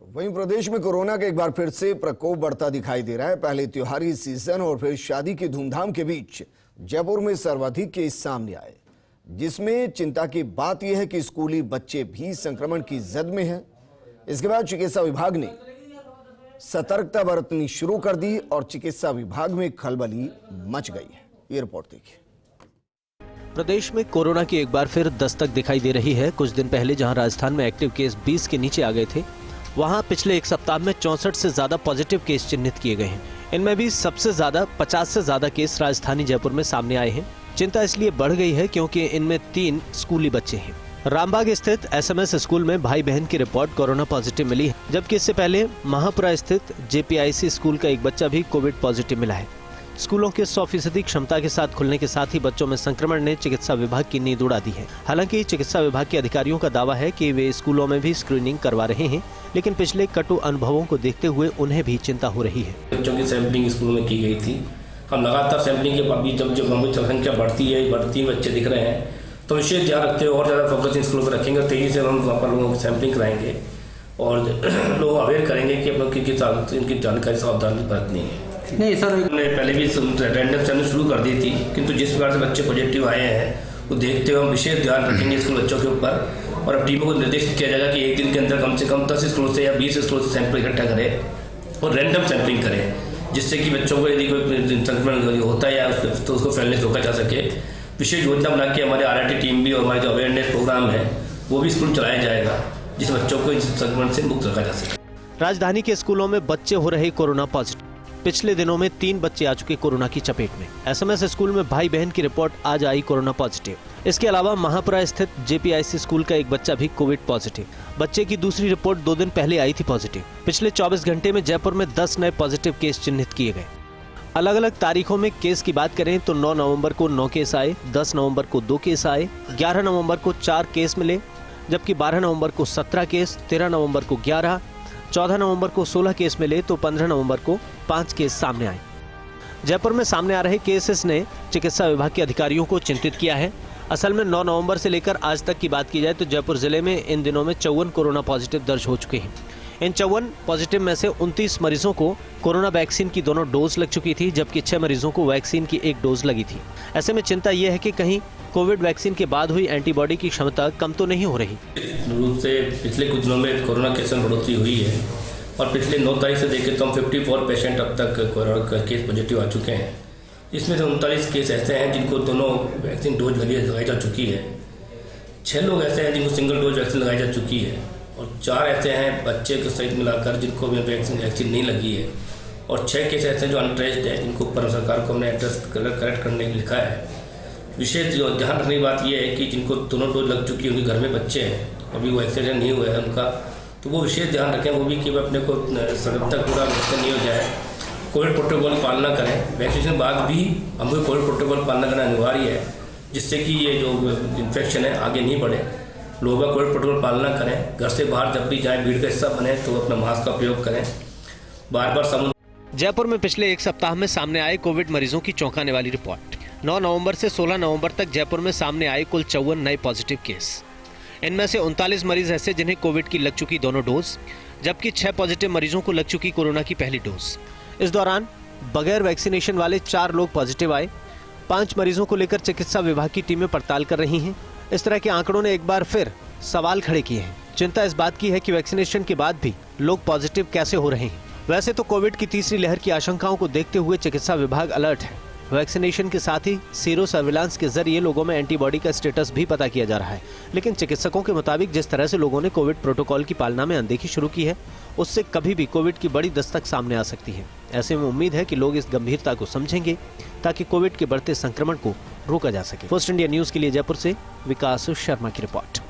वहीं प्रदेश में कोरोना का एक बार फिर से प्रकोप बढ़ता दिखाई दे रहा है। पहले त्योहारी सीजन और फिर शादी की धूमधाम के बीच जयपुर में सर्वाधिक केस सामने आए, जिसमें चिंता की बात यह है कि स्कूली बच्चे भी संक्रमण की जद में हैं। इसके बाद चिकित्सा विभाग ने सतर्कता बरतनी शुरू कर दी और चिकित्सा विभाग में खलबली मच गई है। ये रिपोर्ट देखिए। प्रदेश में कोरोना की एक बार फिर दस्तक दिखाई दे रही है। कुछ दिन पहले जहां राजस्थान में एक्टिव केस 20 के नीचे आ गए थे, वहां पिछले एक सप्ताह में 64 से ज्यादा पॉजिटिव केस चिन्हित किए गए हैं। इनमें भी सबसे ज्यादा 50 से ज्यादा केस राजधानी जयपुर में सामने आए हैं। चिंता इसलिए बढ़ गई है क्योंकि इनमें 3 स्कूली बच्चे हैं। रामबाग स्थित SMS स्कूल में भाई बहन की रिपोर्ट कोरोना पॉजिटिव मिली है, जबकि इससे पहले महापुरा स्थित JPIC स्कूल का एक बच्चा भी कोविड पॉजिटिव मिला है। स्कूलों के 100% क्षमता के साथ खुलने के साथ ही बच्चों में संक्रमण ने चिकित्सा विभाग की नींद उड़ा दी है। हालांकि चिकित्सा विभाग के अधिकारियों का दावा है कि वे स्कूलों में भी स्क्रीनिंग करवा रहे हैं, लेकिन पिछले कटु अनुभवों को देखते हुए उन्हें भी चिंता हो रही है। बच्चों की सैंपलिंग स्कूल में की गई थी। हम लगातार सैंपलिंग के अभी जब जनसंख्या बढ़ती बच्चे दिख रहे हैं, तो विशेष ध्यान रखते हुए और ज़्यादा फोकस इन स्कूलों पर रखेंगे। तेजी से हम वहाँ पर लोगों की सैंपलिंग कराएंगे और लोग अवेयर करेंगे कि इनकी जानकारी सावधानी बरतनी है। नहीं सर, हमने पहले भी रैंडम सैंपलिंग शुरू कर दी थी, किंतु जिस प्रकार से बच्चे पॉजिटिव आए हैं वो देखते हुए हम विशेष ध्यान रखेंगे स्कूल बच्चों के ऊपर और अब टीमों को निर्देशित किया जाएगा कि एक दिन के अंदर कम से कम 10 स्कूलों से या 20 स्कूलों से सैंपल इकट्ठा करें और रैंडम सैंपलिंग करें, जिससे कि बच्चों को यदि कोई संक्रमण होता है या तो उसको फैलने से रोका जा सके। विशेष योजना बना के हमारे RRT टीम भी और हमारे जो अवेयरनेस प्रोग्राम है वो भी स्कूल चलाया जाएगा, जिससे बच्चों को इस संक्रमण से मुक्त रखा जा सके। राजधानी के स्कूलों में बच्चे हो रहे कोरोना पॉजिटिव। पिछले दिनों में 3 बच्चे आ चुके कोरोना की चपेट में। SMS स्कूल में भाई बहन की रिपोर्ट आज आई कोरोना पॉजिटिव। इसके अलावा महापुरा स्थित JPIC स्कूल का एक बच्चा भी कोविड पॉजिटिव। बच्चे की दूसरी रिपोर्ट 2 दिन पहले आई थी पॉजिटिव। पिछले 24 घंटे में जयपुर में 10 नए पॉजिटिव केस चिन्हित किए गए। अलग अलग तारीखों में केस की बात करें तो 9 नवंबर को 9 केस आए, 10 नवंबर को 2 केस आए, 11 नवंबर को 4 केस मिले, जबकि 12 नवंबर को 17 केस, 13 नवंबर को 11, 14 नवंबर को 16 केस मिले तो 15 नवंबर को 5 केस सामने आए। जयपुर में सामने आ रहे केसेस ने चिकित्सा विभाग के अधिकारियों को चिंतित किया है। असल में 9 नवंबर से लेकर आज तक की बात की जाए तो जयपुर जिले में इन दिनों में 54 कोरोना पॉजिटिव दर्ज हो चुके हैं। इन 54 पॉजिटिव में से 29 मरीजों को कोरोना वैक्सीन की दोनों डोज लग चुकी थी, जबकि 6 मरीजों को वैक्सीन की 1 डोज लगी थी। ऐसे में चिंता यह है कि कहीं कोविड वैक्सीन के बाद हुई एंटीबॉडी की क्षमता कम तो नहीं हो रही। रूप से पिछले कुछ दिनों में कोरोना केस में बढ़ोतरी हुई है और पिछले 9 तारीख से देखें तो हम 54 पेशेंट अब तक कोरोना का केस पॉजिटिव आ चुके हैं। इसमें से 39 केस ऐसे हैं जिनको दोनों वैक्सीन डोज लगाई जा चुकी है। 6 लोग ऐसे हैं जिनको सिंगल डोज वैक्सीन लगाई जा चुकी है और 4 ऐसे हैं बच्चे के सहित मिलाकर जिनको वैक्सीन नहीं लगी है और 6 केस ऐसे हैं जो अनट्रेस्ड है, जिनको ऊपर सरकार को हमने एड्रेस करेक्ट करने के लिखा है। विशेष जो ध्यान रखने की बात यह है कि जिनको दोनों डोज लग चुकी है, उनके घर में बच्चे हैं, अभी वो वैक्सीनेशन नहीं हुआ है उनका, तो वो विशेष ध्यान रखें वो भी कि वो अपने को जब तक पूरा वैक्सीन नहीं हो जाए कोविड प्रोटोकॉल पालना करें। वैक्सीनेशन बाद भी हमको कोविड प्रोटोकॉल पालना करना अनिवार्य है, जिससे कि ये जो इन्फेक्शन है आगे नहीं बढ़े। लोगों का कोविड प्रोटोकॉल पालना करें, घर से बाहर जब भी जाएं भीड़ का हिस्सा बने तो अपना मास्क का उपयोग करें, बार जयपुर में पिछले एक सप्ताह में सामने आए कोविड मरीजों की चौंकाने वाली रिपोर्ट। 9 नवंबर से 16 नवंबर तक जयपुर में सामने आए कुल 54 नए पॉजिटिव केस। इनमें से 39 मरीज ऐसे जिन्हें कोविड की लग चुकी दोनों डोज, जबकि 6 पॉजिटिव मरीजों को लग चुकी कोरोना की पहली डोज। इस दौरान बगैर वैक्सीनेशन वाले 4 लोग पॉजिटिव आए। 5 मरीजों को लेकर चिकित्सा विभाग की टीमें पड़ताल कर रही हैं। इस तरह के आंकड़ों ने एक बार फिर सवाल खड़े किए हैं। चिंता इस बात की है कि वैक्सीनेशन के बाद भी लोग पॉजिटिव कैसे हो रहे हैं। वैसे तो कोविड की तीसरी लहर की आशंकाओं को देखते हुए चिकित्सा विभाग अलर्ट है। वैक्सीनेशन के साथ ही सीरो सर्विलांस के जरिए लोगों में एंटीबॉडी का स्टेटस भी पता किया जा रहा है, लेकिन चिकित्सकों के मुताबिक जिस तरह से लोगों ने कोविड प्रोटोकॉल की पालना में अनदेखी शुरू की है, उससे कभी भी कोविड की बड़ी दस्तक सामने आ सकती है। ऐसे में उम्मीद है कि लोग इस गंभीरता को समझेंगे ताकि कोविड के बढ़ते संक्रमण को रोका जा सके। फर्स्ट इंडिया न्यूज के लिए जयपुर से विकास शर्मा की रिपोर्ट।